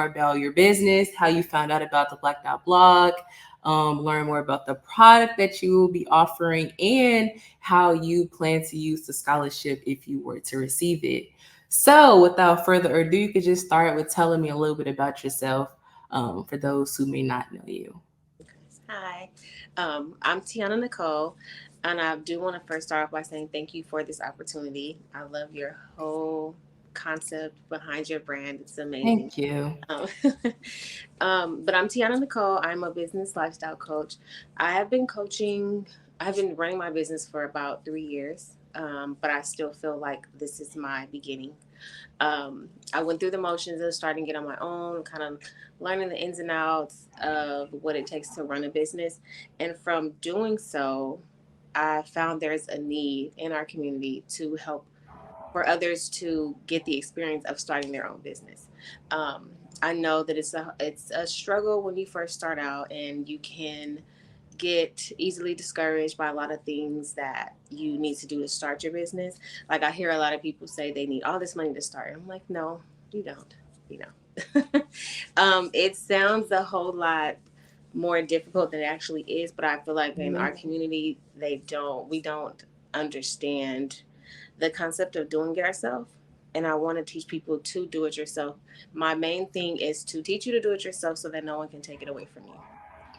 more about your business, how you found out about TheBlack.Blog, learn more about the product that you will be offering, and how you plan to use the scholarship if you were to receive it. So without further ado, you could just start with telling me a little bit about yourself, for those who may not know you. Hi, I'm Tiana Nichole, and I do want to first start off by saying thank you for this opportunity. I love your whole concept behind your brand. It's amazing. Thank you. Um, but I'm Tiana Nichole. I'm a business lifestyle coach. I have been coaching, I've been running my business for about 3 years, but I still feel like this is my beginning. I went through the motions of starting it on my own, kind of learning the ins and outs of what it takes to run a business. And from doing so, I found there's a need in our community to help for others to get the experience of starting their own business. Um, I know that it's a struggle when you first start out, and you can get easily discouraged by a lot of things that you need to do to start your business. Like I hear a lot of people say they need all this money to start. I'm like, no, you don't. You know, it sounds a whole lot more difficult than it actually is, but I feel like in our community, we don't understand the concept of doing it ourselves. And I want to teach people to do it yourself. My main thing is to teach you to do it yourself so that no one can take it away from you.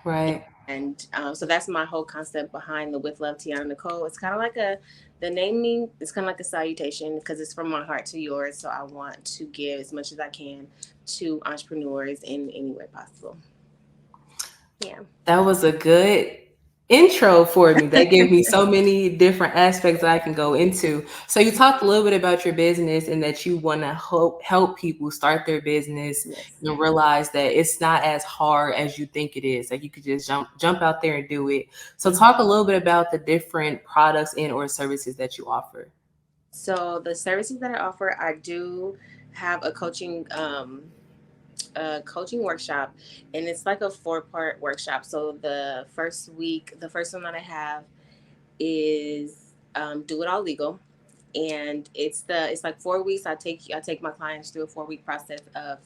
Right. And so that's my whole concept behind the With Love Tiana Nichole. It's kind of like the naming, it's kind of like a salutation because it's from my heart to yours. So I want to give as much as I can to entrepreneurs in any way possible. Yeah. That was a good intro for me. That gave me so many different aspects that I can go into. So you talked a little bit about your business and that you want to help people start their business Yes. and realize that it's not as hard as you think it is. Like you could just jump out there and do it. So talk a little bit about the different products and or services that you offer. So the services that I offer, I do have a coaching workshop, and it's like a 4-part workshop. So the first one that I have is Do It All Legal, and it's like 4 weeks. I take my clients through a 4-week process of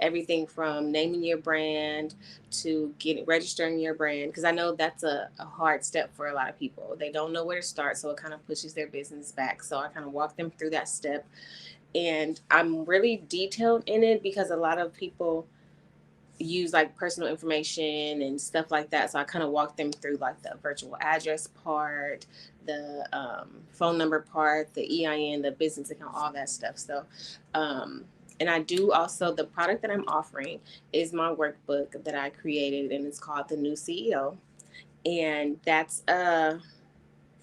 everything from naming your brand to getting registering your brand, because I know that's a hard step for a lot of people. They don't know where to start, so it kind of pushes their business back. So I kind of walk them through that step, and I'm really detailed in it because a lot of people use like personal information and stuff like that. So I kind of walk them through like the virtual address part, the phone number part, the EIN, the business account, all that stuff. So, and I do also, the product that I'm offering is my workbook that I created, and it's called The New CEO. And that's a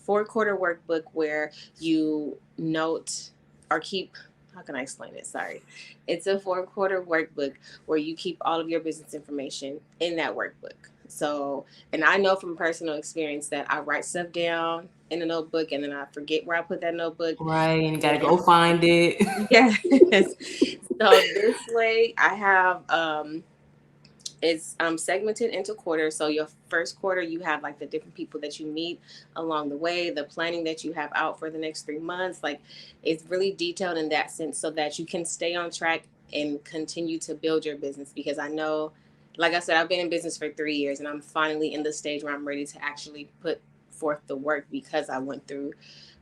4-quarter workbook where you note or keep, how can I explain it? Sorry. It's a 4-quarter workbook where you keep all of your business information in that workbook. So, and I know from personal experience that I write stuff down in a notebook and then I forget where I put that notebook. Right. And you gotta And go find it. yes. So this way I have it's segmented into quarters. So your first quarter, you have like the different people that you meet along the way, the planning that you have out for the next 3 months. Like it's really detailed in that sense so that you can stay on track and continue to build your business. Because I know, like I said, I've been in business for 3 years, and I'm finally in the stage where I'm ready to actually put forth the work because I went through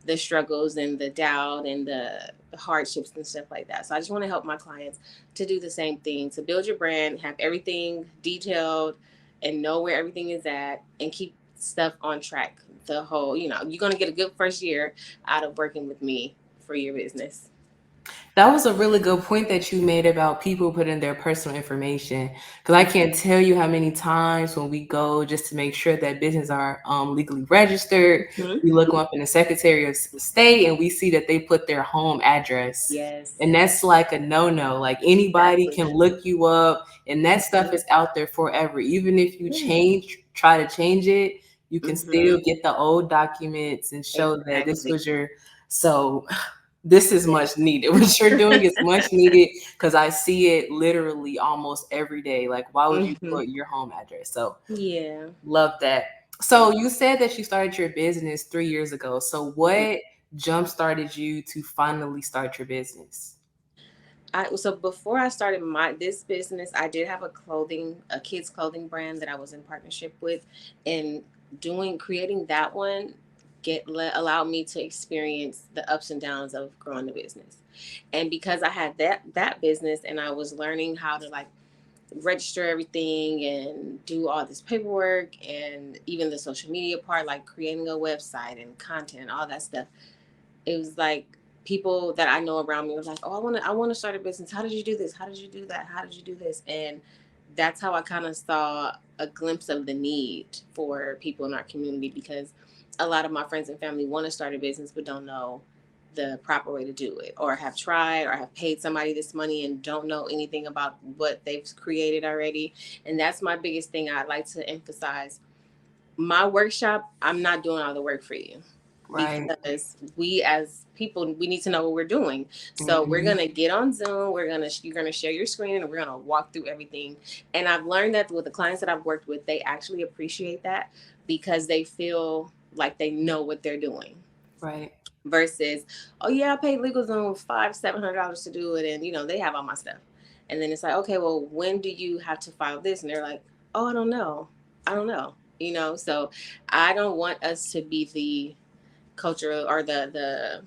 the struggles and the doubt and the hardships and stuff like that. So I just want to help my clients to do the same thing, to build your brand, have everything detailed and know where everything is at, and keep stuff on track. The whole, you're going to get a good first year out of working with me for your business. That was a really good point that you made about people putting their personal information. Because I can't tell you how many times when we go just to make sure that businesses are legally registered, Mm-hmm. we look them up in the Secretary of State and we see that they put their home address. Yes, And that's like a no-no. Like anybody exactly. can look you up, and that stuff Mm-hmm. is out there forever. Even if you Yeah. try to change it, you can Mm-hmm. still get the old documents and show that this Exactly. was your. So this is Yeah. much needed. What you're doing is much needed because I see it literally almost every day. Like, why would you Mm-hmm. put your home address? So, Yeah. love that. So, you said that you started your business 3 years ago. So, Mm-hmm. what jump started you to finally start your business? So before I started this business, I did have a kids clothing brand that I was in partnership with, and creating that one allowed me to experience the ups and downs of growing the business. And because I had that business, and I was learning how to like register everything and do all this paperwork and even the social media part, like creating a website and content, all that stuff, it was like people that I know around me was like, "Oh, I want to start a business. How did you do this? How did you do that? How did you do this?" And that's how I kind of saw a glimpse of the need for people in our community, because a lot of my friends and family want to start a business but don't know the proper way to do it, or have tried or have paid somebody this money and don't know anything about what they've created already. And that's my biggest thing I'd like to emphasize. My workshop, I'm not doing all the work for you, Right. because we as people, we need to know what we're doing. So we're Mm-hmm. going to get on Zoom, you're going to share your screen, and we're going to walk through everything. And I've learned that with the clients that I've worked with, they actually appreciate that, because they feel like they know what they're doing, Right. versus, oh yeah, I paid LegalZoom $500-$700 to do it, and they have all my stuff. And then it's like, okay, well, when do you have to file this? And they're like, oh, I don't know. So I don't want us to be the culture, or the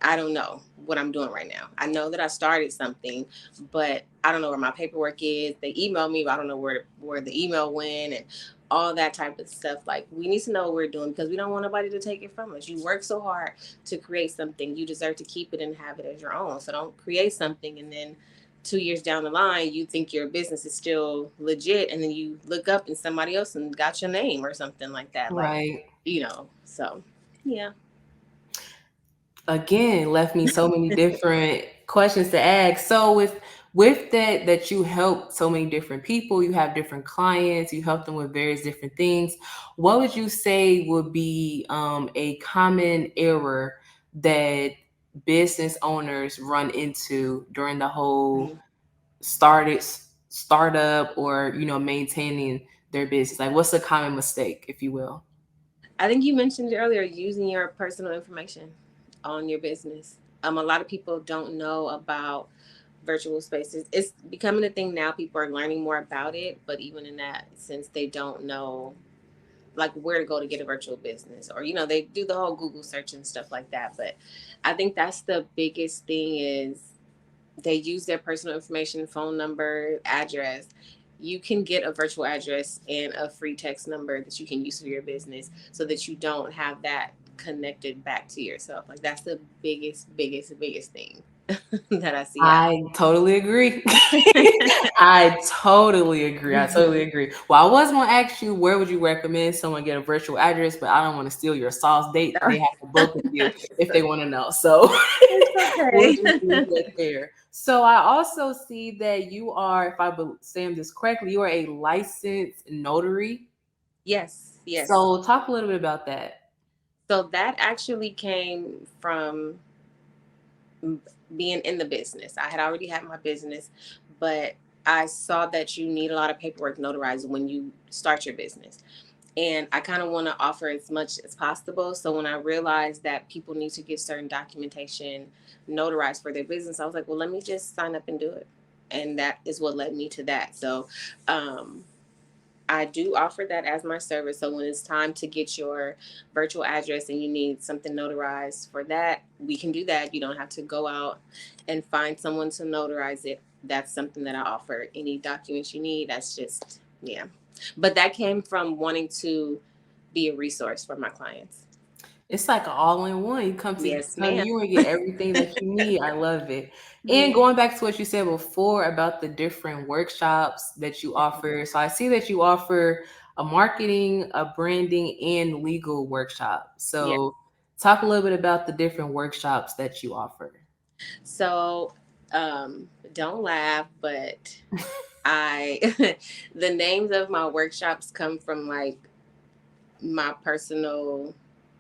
I don't know what I'm doing right now. I know that I started something, but I don't know where my paperwork is. They emailed me, but I don't know where the email went, and all that type of stuff. Like, we need to know what we're doing, because we don't want nobody to take it from us. You work so hard to create something, you deserve to keep it and have it as your own. So don't create something and then 2 years down the line you think your business is still legit, and then you look up and somebody else and got your name or something like that. Like, Right. so yeah. Again, left me so many different questions to ask. So with that you help so many different people, you have different clients, you help them with various different things. What would you say would be a common error that business owners run into during the whole Mhm. started startup, or maintaining their business? Like, what's a common mistake, if you will? I think you mentioned it earlier, using your personal information on your business. A lot of people don't know about virtual spaces. It's becoming a thing now. People are learning more about it, but even in that sense, they don't know like where to go to get a virtual business, or they do the whole Google search and stuff like that. But I think that's the biggest thing, is they use their personal information, phone number, address. You can get a virtual address and a free text number that you can use for your business, so that you don't have that connected back to yourself. Like, that's the biggest thing that I see I totally agree. I totally agree. I totally happening. agree. Well, I was going to ask you, where would you recommend someone get a virtual address, but I don't want to steal your sauce. They have to book with you if they want to know. So It's we'll okay. just leave it there. So I also see that you are, if I understand this correctly, you are a licensed notary. Yes, yes. So talk a little bit about that. So that actually came from being in the business. I had already had my business, but I saw that you need a lot of paperwork notarized when you start your business. And I kind of want to offer as much as possible. So when I realized that people need to get certain documentation notarized for their business, I was like, well, let me just sign up and do it. And that is what led me to that. So I do offer that as my service. So when it's time to get your virtual address and you need something notarized for that, we can do that. You don't have to go out and find someone to notarize it. That's something that I offer. Any documents you need, that's just, yeah. But that came from wanting to be a resource for my clients. It's like an all-in-one. You Yes, come to ma'am. you and get everything that you need. I love it. And Yeah. going back to what you said before about the different workshops that you offer. So I see that you offer a marketing, a branding, and legal workshop. Yeah. So talk a little bit about the different workshops that you offer. So don't laugh, but I, the names of my workshops come from like my personal,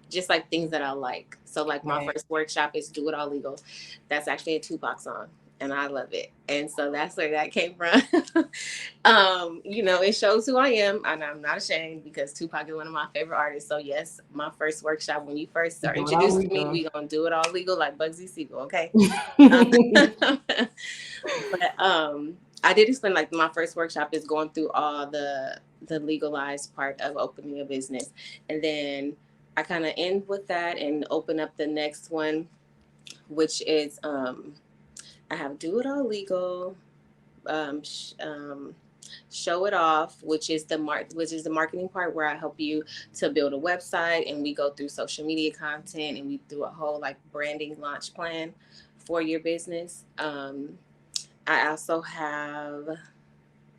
just like things that I like. So like my Right. first workshop is Do It All Legal. That's actually a Tupac song. and I love it. And so that's where that came from. It shows who I am, and I'm not ashamed because Tupac is one of my favorite artists. So yes, my first workshop, when you first are Do it all introduced to me, legal. we gonna do it all legal like Bugsy Siegel, okay? Um, but I did explain, like, my first workshop is going through all the legalized part of opening a business, and then I kind of end with that and open up the next one, which is I have do it all legal, um, sh- um, show it off, which is the marketing part where I help you to build a website, and we go through social media content, and we do a whole like branding launch plan for your business. I also have, let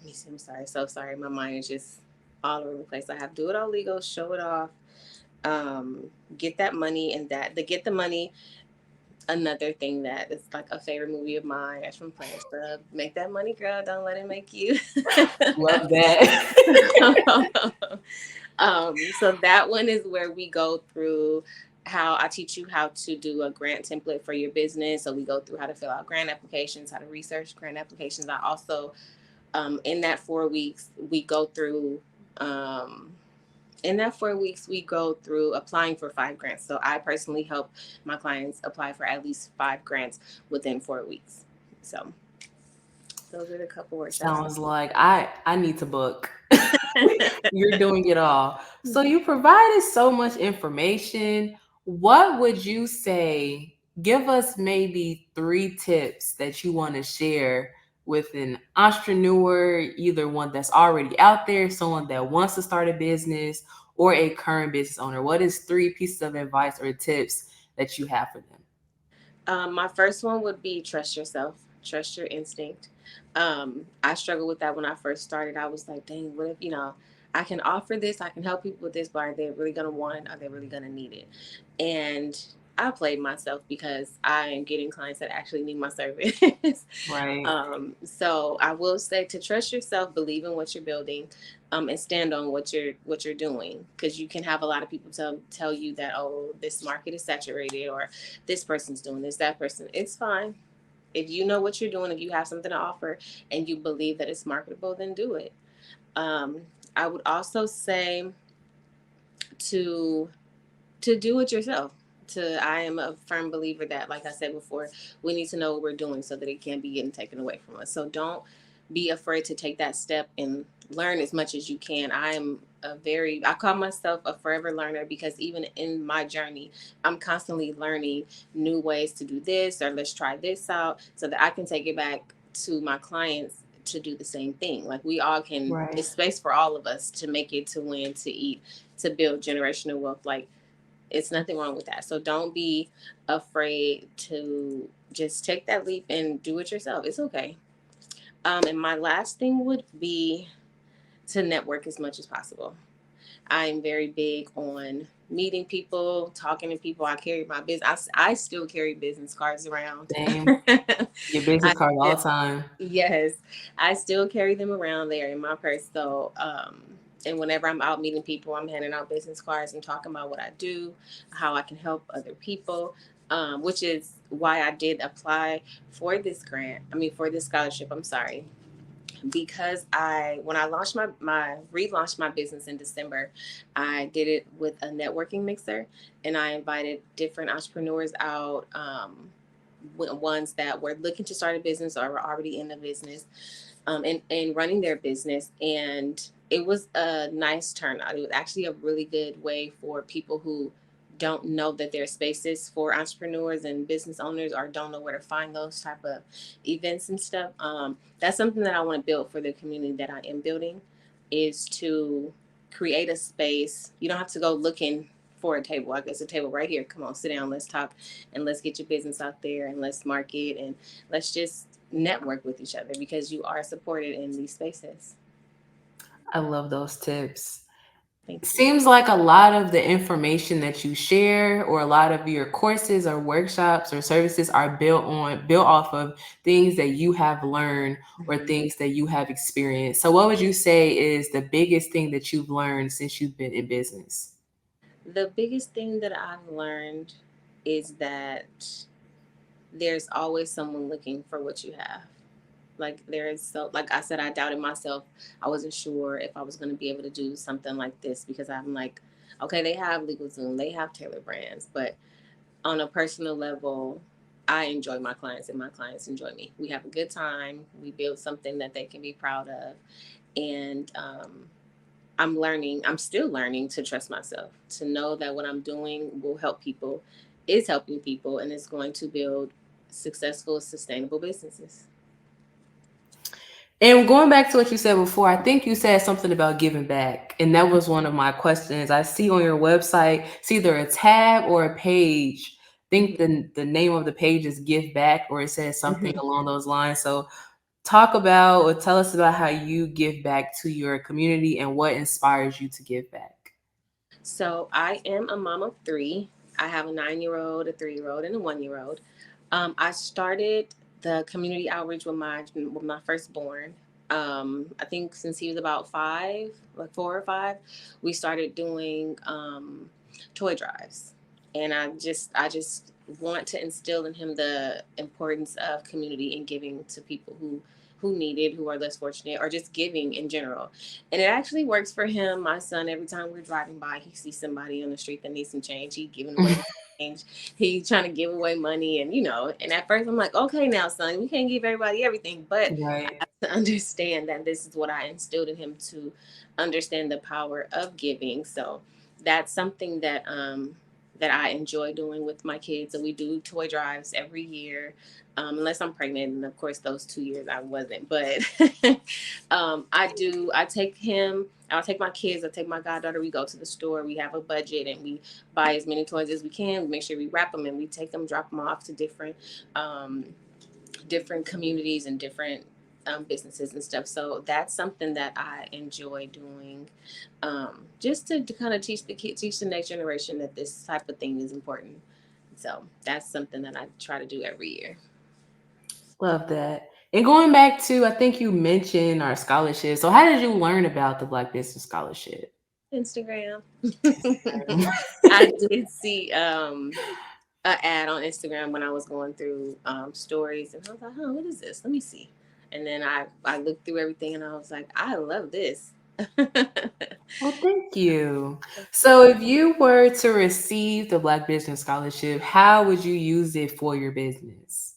me see, I'm sorry, so sorry, my mind is just all over the place. I have do it all legal, show it off, um, get that money, and that the get the money. Another thing that is like a favorite movie of mine, that's from Players Club. Make that money, girl. Don't let it make you. Love that. So that one is where we go through how I teach you how to do a grant template for your business. So we go through how to fill out grant applications, how to research grant applications. I also, in that 4 weeks, we go through. In that 4 weeks, we go through applying for 5 grants. So I personally help my clients apply for at least 5 grants within 4 weeks. So those are the couple workshops. Sounds like I need to book. You're doing it all. So you provided so much information. What would you say? Give us maybe 3 tips that you want to share with an entrepreneur, either one that's already out there, someone that wants to start a business, or a current business owner. What is 3 pieces of advice or tips that you have for them? My first one would be trust yourself, trust your instinct. I struggled with that when I first started. I was like, dang, what if, I can offer this, I can help people with this, but are they really going to want it? Are they really going to need it? And I played myself because I am getting clients that actually need my service. Right. So I will say to trust yourself, believe in what you're building, and stand on what you're doing, because you can have a lot of people tell you that, oh, this market is saturated, or this person's doing this, that person. It's fine. If you know what you're doing, if you have something to offer and you believe that it's marketable, then do it. Um, I would also say to do it yourself. I am a firm believer that, like I said before, we need to know what we're doing so that it can't be getting taken away from us. So don't be afraid to take that step and learn as much as you can. I call myself a forever learner, because even in my journey, I'm constantly learning new ways to do this, or let's try this out, so that I can take it back to my clients to do the same thing. Like, we all can, Right. it's space for all of us to make it, to win, to eat, to build generational wealth. Like, it's nothing wrong with that. So don't be afraid to just take that leap and do it yourself. It's okay. And my last thing would be to network as much as possible. I'm very big on meeting people, talking to people. I carry my business. I still carry business cards around. Same. Your business I card still, all the time. yes, I still carry them around there in my purse. So, and whenever I'm out meeting people, I'm handing out business cards and talking about what I do, how I can help other people, which is why I did apply for this grant. I mean, for this scholarship. I'm sorry, because when I launched my relaunched my business in December, I did it with a networking mixer, and I invited different entrepreneurs out, ones that were looking to start a business or were already in the business, and running their business. And it was a nice turnout. It was actually a really good way for people who don't know that there are spaces for entrepreneurs and business owners, or don't know where to find those type of events and stuff. That's something that I want to build for the community that I am building, is to create a space. You don't have to go looking for a table. Like, there's a table right here. Come on, sit down, let's talk, and let's get your business out there, and let's market, and let's just network with each other, because you are supported in these spaces. I love those tips. Thank It you. seems like a lot of the information that you share, or a lot of your courses or workshops or services, are built off of things that you have learned or Mhm. things that you have experienced. So what would you say is the biggest thing that you've learned since you've been in business? The biggest thing that I've learned is that there's always someone looking for what you have. Like there is, so like I said, I doubted myself. I wasn't sure if I was going to be able to do something like this because I'm like, okay, they have LegalZoom, they have Taylor Brands, but on a personal level, I enjoy my clients and my clients enjoy me. We have a good time. We build something that they can be proud of. And I'm still learning to trust myself, to know that what I'm doing will help people, is helping people, and is going to build successful, sustainable businesses. And going back to what you said before, I think you said something about giving back. And that was one of my questions. I see on your website, it's either a tab or a page. I think the name of the page is Give Back, or it says something Mhm. along those lines. So talk about or tell us about how you give back to your community and what inspires you to give back. So I am a mom of three. I have a 9-year old, a 3-year old, and a 1-year old. I started the community outreach with my firstborn. I think since he was about 5, like 4 or 5, we started doing toy drives, and I just want to instill in him the importance of community and giving to people who need it, who are less fortunate, or just giving in general. And it actually works for him. My son, every time we're driving by, he sees somebody on the street that needs some change. He giving away change. He's trying to give away money, and and at first I'm like, okay, now son, we can't give everybody everything, but I Right. have to understand that this is what I instilled in him, to understand the power of giving. So that's something that I enjoy doing with my kids. So we do toy drives every year, unless I'm pregnant, and of course those 2 years I wasn't. But I do. I take him. I'll take my kids. I'll take my goddaughter. We go to the store. We have a budget, and we buy as many toys as we can. We make sure we wrap them, and we take them, drop them off to um, different communities and different businesses and stuff. So that's something that I enjoy doing, just to kind of teach the kids, teach the next generation that this type of thing is important. So that's something that I try to do every year. Love that. And going back to, I think you mentioned our scholarship. So how did you learn about the Black Business Scholarship? Instagram. I did see an ad on Instagram when I was going through stories, and I was like, "Oh, what is this? Let me see." And then I looked through everything, and I was like, "I love this." Well, thank you. So, if you were to receive the Black Business Scholarship, how would you use it for your business?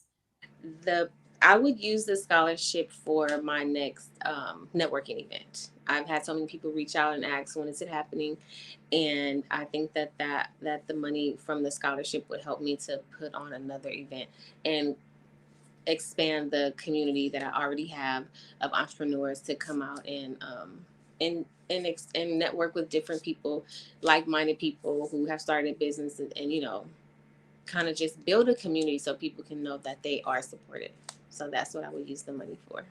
the I would use the scholarship for my next networking event. I've had so many people reach out and ask when is it happening, and I think that the money from the scholarship would help me to put on another event and expand the community that I already have of entrepreneurs to come out and network with different people, like-minded people who have started businesses, and kind of just build a community so people can know that they are supported. So that's what I would use the money for.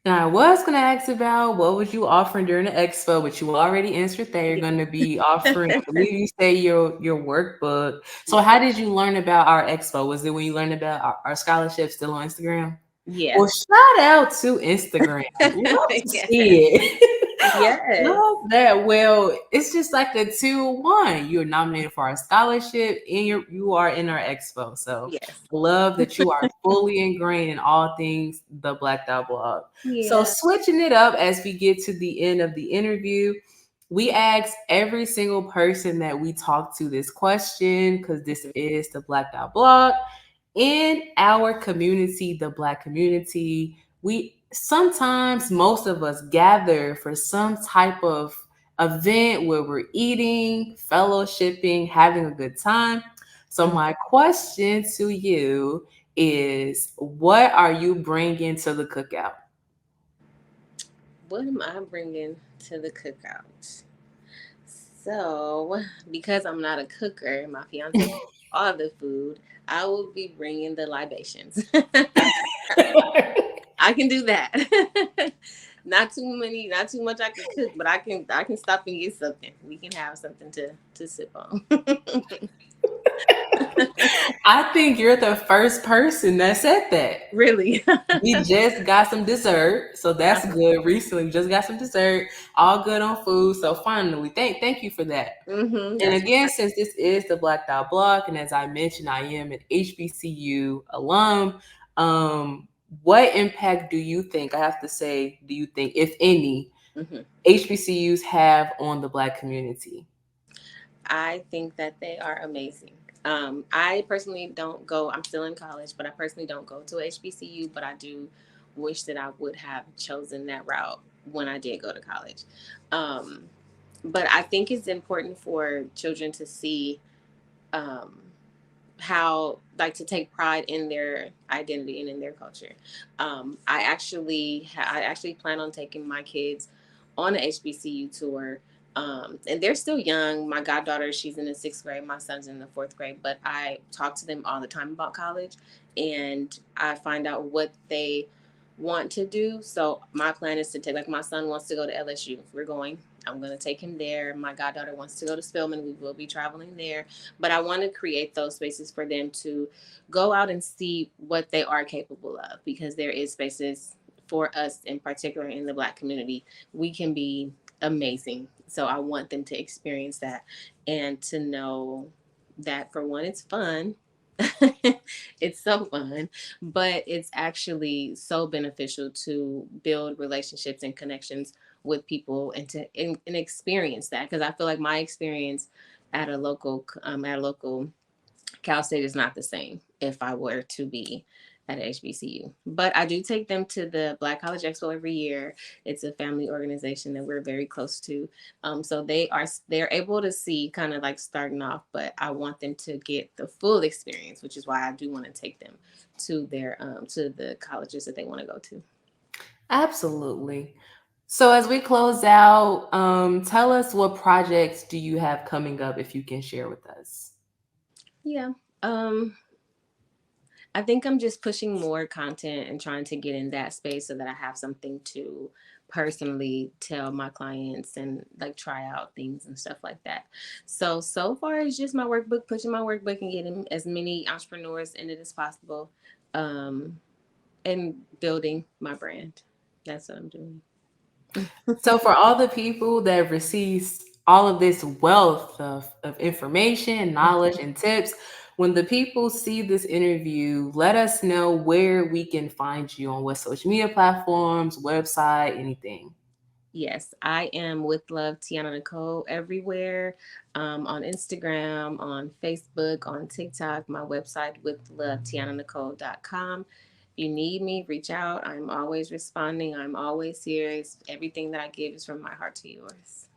Now, I was going to ask about what was you offering during the expo, but you already answered that. You're Yeah. going to be offering, I believe you say your workbook. So, Yeah. how did you learn about our expo? Was it when you learned about our scholarship still on Instagram? Yeah. Well, shout out to Instagram. Love to Yes. see it. Yes. Love that. Well, it's just like a 2-1. You're nominated for our scholarship and you are in our expo. So Yes. love that you are fully ingrained in all things the Black.Blog. So Yeah. switching it up as we get to the end of the interview, we ask every single person that we talk to this question because this is the Black.Blog. In our community, the Black community, we sometimes, most of us gather for some type of event where we're eating, fellowshipping, having a good time. So, my question to you is, what are you bringing to the cookout? What am I bringing to the cookout? So, because I'm not a cooker, my fiance cooks all the food. I will be bringing the libations. I can do that. Not too many, not too much I can cook, but I can stop and get something. We can have something to sip on. I think you're the first person that said that. Really? We just got some dessert, so that's Uh-huh. good. Recently, we just got some dessert. All good on food. So finally, thank you for that. And That's again, since this is the Black.Blog, and as I mentioned, I am an HBCU alum. Um, what impact do you think, I have to say, do you think, if any, hmm HBCUs have on the Black community? I think that they are amazing. I personally don't go. I'm still in college, but I personally don't go to HBCU. But I do wish that I would have chosen that route when I did go to college. Um, but I think it's important for children to see um, how, like, to take pride in their identity and in their culture. I actually plan on taking my kids on an HBCU tour. And they're still young. My goddaughter, she's in the 6th grade. My son's in the 4th grade. But I talk to them all the time about college, and I find out what they want to do. So my plan is to take, like, my son wants to go to LSU. We're going. I'm going to take him there. My goddaughter wants to go to Spelman. We will be traveling there. But I want to create those spaces for them to go out and see what they are capable of, because there is spaces for us, in particular in the Black community. We can be amazing. So I want them to experience that and to know that, for one, it's fun. It's so fun, but it's actually so beneficial to build relationships and connections with people, and to and experience that, because I feel like my experience at a local Cal State is not the same if I were to be at HBCU. But I do take them to the Black College Expo every year. It's a family organization that we're very close to. So they're able to see, kind of like, starting off, but I want them to get the full experience, which is why I do want to take them to their to the colleges that they want to go to. Absolutely. So as we close out, tell us, what projects do you have coming up, if you can share with us? Yeah. Um I think I'm just pushing more content and trying to get in that space so that I have something to personally tell my clients and, like, try out things and stuff like that. So far it's just my workbook, pushing my workbook and getting as many entrepreneurs in it as possible, um, and building my brand. That's what I'm doing. So, for all the people that receives all of this wealth of information, knowledge, and tips, when the people see this interview, let us know where we can find you, on what social media platforms, website, anything. Yes, I am with Love Tiana Nichole everywhere, on Instagram, on Facebook, on TikTok, my website, with lovetiananichole.com. If you need me, reach out. I'm always responding. I'm always here. Everything that I give is from my heart to yours.